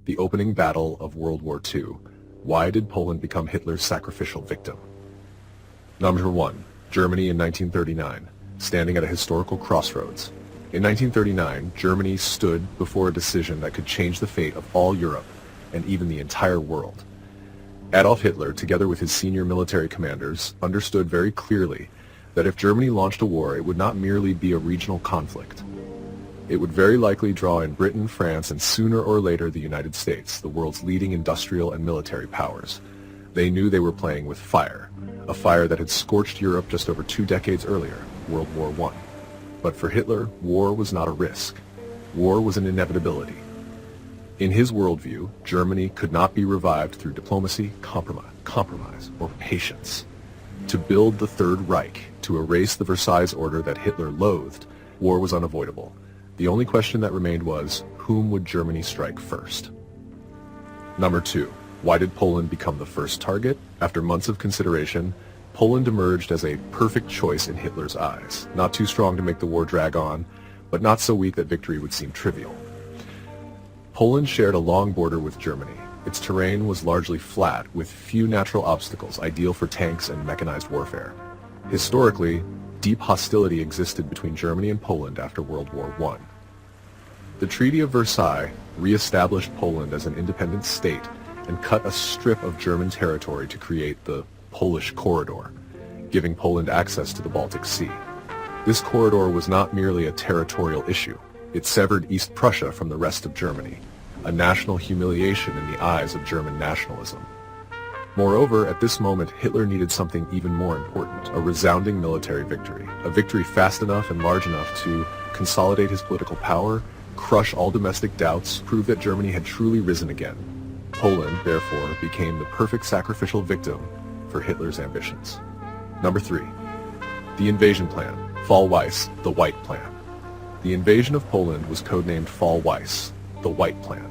The opening battle of World War II. Why did Poland become Hitler's sacrificial victim? Number 1. Germany in 1939, standing at a historical crossroads. In 1939, Germany stood before a decision that could change the fate of all Europe and even the entire world. Adolf Hitler, together with his senior military commanders, understood very clearly that if Germany launched a war, it would not merely be a regional conflict. It would very likely draw in Britain, France, and sooner or later the United States, the world's leading industrial and military powers. They knew they were playing with fire, a fire that had scorched Europe just over 2 decades earlier, World War I. But for Hitler, war was not a risk. War was an inevitability. In his worldview, Germany could not be revived through diplomacy, compromise, or patience. To build the Third Reich, to erase the Versailles Order that Hitler loathed, war was unavoidable. The only question that remained was, whom would Germany strike first? Number 2. Why did Poland become the first target? After months of consideration, Poland emerged as a perfect choice in Hitler's eyes. Not too strong to make the war drag on, but not so weak that victory would seem trivial. Poland shared a long border with Germany. Its terrain was largely flat, with few natural obstacles, ideal for tanks and mechanized warfare. Historically, deep hostility existed between Germany and Poland after World War I. The Treaty of Versailles re-established Poland as an independent state and cut a strip of German territory to create the Polish Corridor, giving Poland access to the Baltic Sea. This corridor was not merely a territorial issue. It severed East Prussia from the rest of Germany, a national humiliation in the eyes of German nationalism. Moreover, at this moment, Hitler needed something even more important, a resounding military victory, a victory fast enough and large enough to consolidate his political power, crush all domestic doubts, prove that Germany had truly risen again. Poland, therefore, became the perfect sacrificial victim for Hitler's ambitions. Number 3. The invasion plan, Fall Weiss, the White Plan. The invasion of Poland was codenamed Fall Weiss, the White Plan.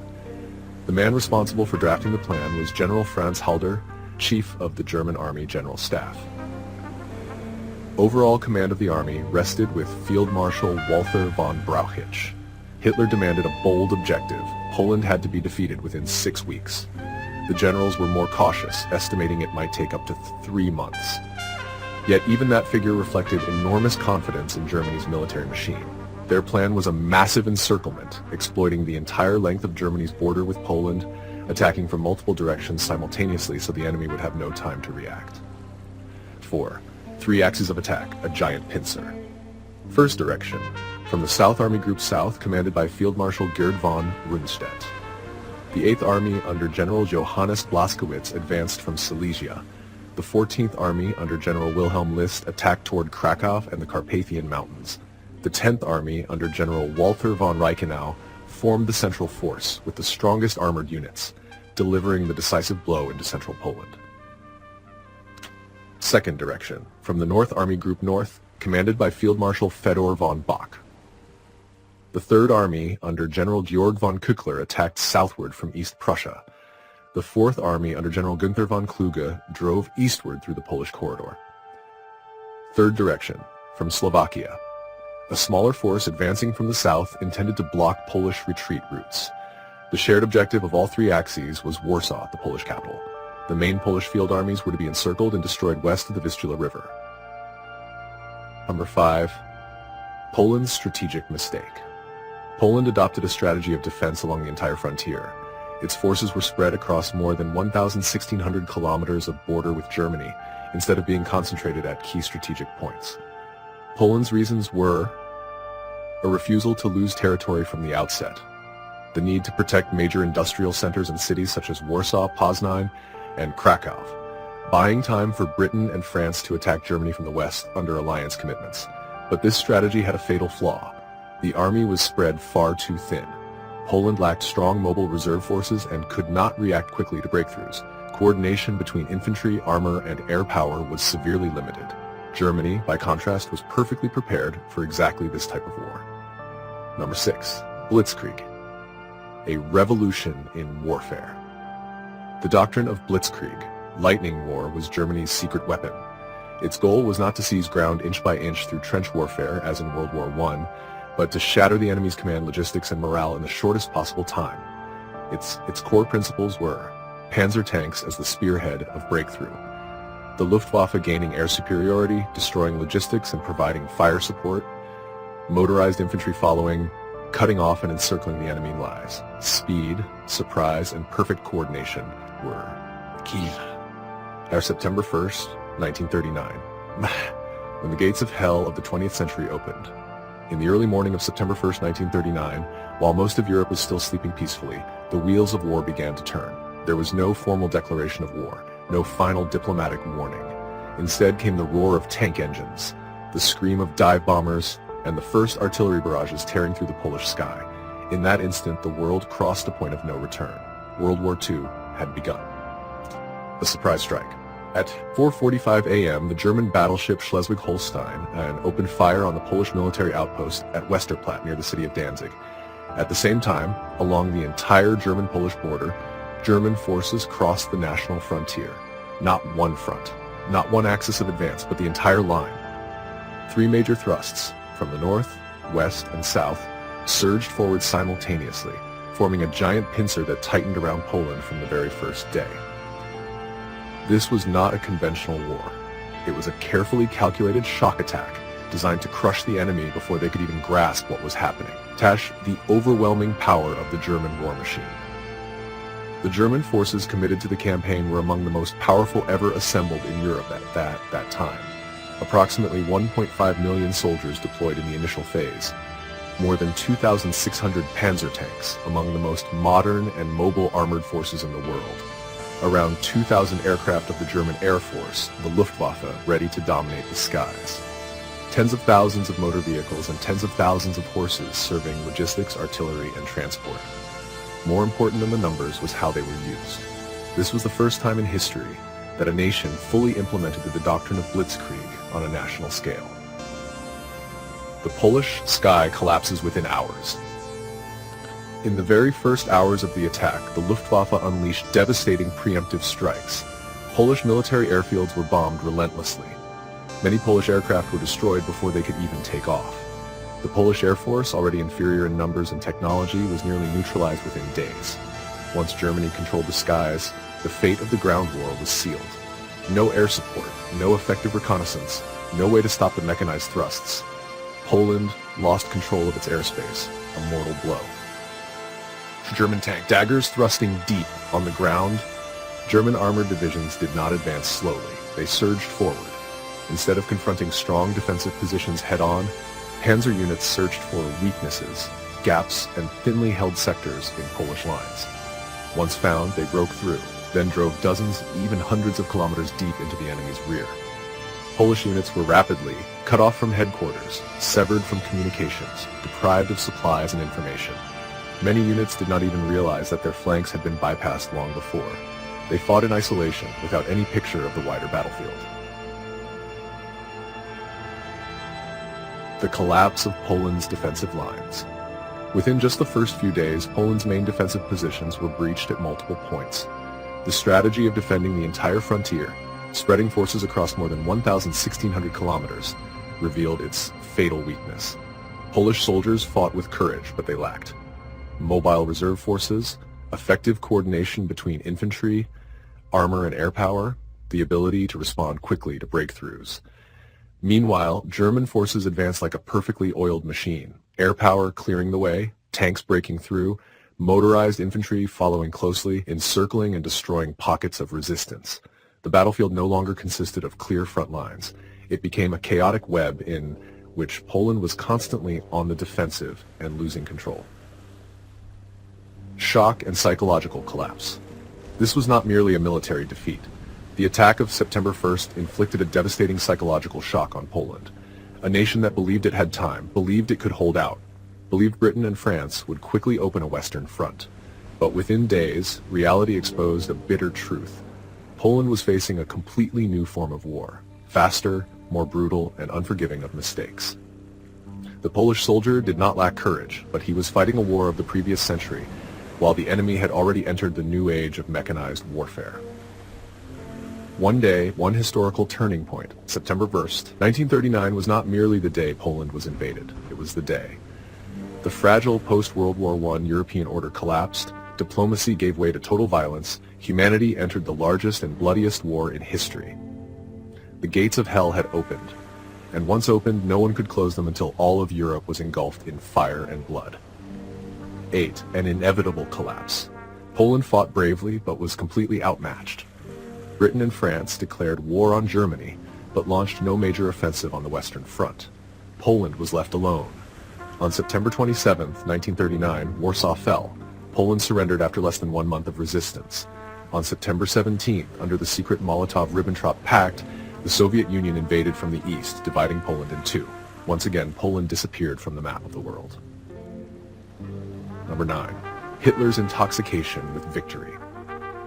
The man responsible for drafting the plan was General Franz Halder, Chief of the German Army General Staff. Overall command of the army rested with Field Marshal Walther von Brauchitsch. Hitler demanded a bold objective. Poland had to be defeated within 6 weeks. The generals were more cautious, estimating it might take up to 3 months. Yet even that figure reflected enormous confidence in Germany's military machine. Their plan was a massive encirclement, exploiting the entire length of Germany's border with Poland, attacking from multiple directions simultaneously so the enemy would have no time to react. 4. 3 axes of attack, a giant pincer. First direction, from the South Army Group South, commanded by Field Marshal Gerd von Rundstedt. The 8th Army under General Johannes Blaskowitz advanced from Silesia. The 14th Army under General Wilhelm List attacked toward Krakow and the Carpathian Mountains. The 10th Army under General Walther von Reichenau formed the central force with the strongest armored units, delivering the decisive blow into central Poland. Second direction, from the North Army Group North, commanded by Field Marshal Fedor von Bock. The 3rd Army under General Georg von Küchler attacked southward from East Prussia. The 4th Army under General Günther von Kluge drove eastward through the Polish corridor. Third direction, from Slovakia. A smaller force advancing from the south intended to block Polish retreat routes. The shared objective of all 3 axes was Warsaw, the Polish capital. The main Polish field armies were to be encircled and destroyed west of the Vistula River. Number 5. Poland's strategic mistake. Poland adopted a strategy of defense along the entire frontier. Its forces were spread across more than 1,600 kilometers of border with Germany, instead of being concentrated at key strategic points. Poland's reasons were a refusal to lose territory from the outset, the need to protect major industrial centers and cities such as Warsaw, Poznań, and Krakow, buying time for Britain and France to attack Germany from the west under alliance commitments. But this strategy had a fatal flaw. The army was spread far too thin. Poland lacked strong mobile reserve forces and could not react quickly to breakthroughs. Coordination between infantry, armor, and air power was severely limited. Germany, by contrast, was perfectly prepared for exactly this type of war. Number 6. Blitzkrieg. A revolution in warfare. The doctrine of Blitzkrieg, lightning war, was Germany's secret weapon. Its goal was not to seize ground inch by inch through trench warfare, as in World War I, but to shatter the enemy's command, logistics, and morale in the shortest possible time. Its core principles were panzer tanks as the spearhead of breakthrough, the Luftwaffe gaining air superiority, destroying logistics and providing fire support, motorized infantry following, cutting off and encircling the enemy lines. Speed, surprise, and perfect coordination were key. Our September 1st, 1939, when the gates of hell of the 20th century opened. In the early morning of September 1st, 1939, while most of Europe was still sleeping peacefully, the wheels of war began to turn. There was no formal declaration of war, no final diplomatic warning. Instead came the roar of tank engines, the scream of dive bombers, and the first artillery barrages tearing through the Polish sky. In that instant, the world crossed a point of no return. World War II had begun. A surprise strike. At 4:45 a.m., the German battleship Schleswig-Holstein opened fire on the Polish military outpost at Westerplatte near the city of Danzig. At the same time, along the entire German-Polish border, German forces crossed the national frontier. Not one front, not one axis of advance, but the entire line. Three major thrusts, from the north, west, and south, surged forward simultaneously, forming a giant pincer that tightened around Poland from the very first day. This was not a conventional war. It was a carefully calculated shock attack designed to crush the enemy before they could even grasp what was happening. Tash, the overwhelming power of the German war machine. The German forces committed to the campaign were among the most powerful ever assembled in Europe at that time. Approximately 1.5 million soldiers deployed in the initial phase. More than 2,600 panzer tanks, among the most modern and mobile armored forces in the world. Around 2,000 aircraft of the German Air Force, the Luftwaffe, ready to dominate the skies. Tens of thousands of motor vehicles and tens of thousands of horses serving logistics, artillery, and transport. More important than the numbers was how they were used. This was the first time in history that a nation fully implemented the doctrine of Blitzkrieg on a national scale. The Polish sky collapses within hours. In the very first hours of the attack, the Luftwaffe unleashed devastating preemptive strikes. Polish military airfields were bombed relentlessly. Many Polish aircraft were destroyed before they could even take off. The Polish Air Force, already inferior in numbers and technology, was nearly neutralized within days. Once Germany controlled the skies, the fate of the ground war was sealed. No air support, no effective reconnaissance, no way to stop the mechanized thrusts. Poland lost control of its airspace, a mortal blow. German tank daggers thrusting deep on the ground. German armored divisions did not advance slowly. They surged forward. Instead of confronting strong defensive positions head-on, panzer units searched for weaknesses, gaps, and thinly held sectors in Polish lines. Once found, they broke through, then drove dozens, even hundreds of kilometers deep into the enemy's rear. Polish units were rapidly cut off from headquarters, severed from communications, deprived of supplies and information. Many units did not even realize that their flanks had been bypassed long before. They fought in isolation, without any picture of the wider battlefield. The collapse of Poland's defensive lines. Within just the first few days, Poland's main defensive positions were breached at multiple points. The strategy of defending the entire frontier, spreading forces across more than 1,600 kilometers, revealed its fatal weakness. Polish soldiers fought with courage, but they lacked mobile reserve forces, effective coordination between infantry, armor and air power, the ability to respond quickly to breakthroughs. Meanwhile, German forces advanced like a perfectly oiled machine, air power clearing the way, tanks breaking through, motorized infantry following closely, encircling and destroying pockets of resistance. The battlefield no longer consisted of clear front lines. It became a chaotic web in which Poland was constantly on the defensive and losing control. Shock and psychological collapse. This was not merely a military defeat. The attack of September 1st inflicted a devastating psychological shock on Poland. A nation that believed it had time, believed it could hold out, believed Britain and France would quickly open a Western front. But within days, reality exposed a bitter truth. Poland was facing a completely new form of war, faster, more brutal, and unforgiving of mistakes. The Polish soldier did not lack courage, but he was fighting a war of the previous century, while the enemy had already entered the new age of mechanized warfare. One day, one historical turning point, September 1st, 1939 was not merely the day Poland was invaded, it was the day. The fragile post-World War I European order collapsed, diplomacy gave way to total violence, humanity entered the largest and bloodiest war in history. The gates of hell had opened, and once opened, no one could close them until all of Europe was engulfed in fire and blood. 8. An inevitable collapse. Poland fought bravely, but was completely outmatched. Britain and France declared war on Germany, but launched no major offensive on the Western Front. Poland was left alone. On September 27, 1939, Warsaw fell. Poland surrendered after less than 1 month of resistance. On September 17, under the secret Molotov-Ribbentrop Pact, the Soviet Union invaded from the east, dividing Poland in two. Once again, Poland disappeared from the map of the world. Number 9. Hitler's intoxication with victory.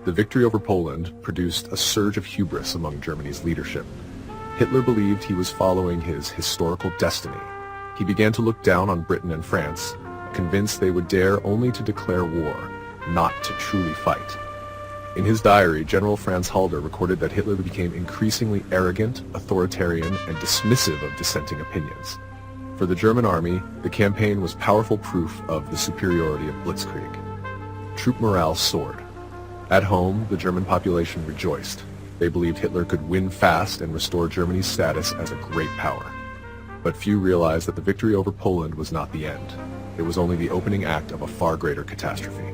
The victory over Poland produced a surge of hubris among Germany's leadership. Hitler believed he was following his historical destiny. He began to look down on Britain and France, convinced they would dare only to declare war, not to truly fight. In his diary, General Franz Halder recorded that Hitler became increasingly arrogant, authoritarian, and dismissive of dissenting opinions. For the German army, the campaign was powerful proof of the superiority of Blitzkrieg. Troop morale soared. At home, the German population rejoiced. They believed Hitler could win fast and restore Germany's status as a great power. But few realized that the victory over Poland was not the end. It was only the opening act of a far greater catastrophe.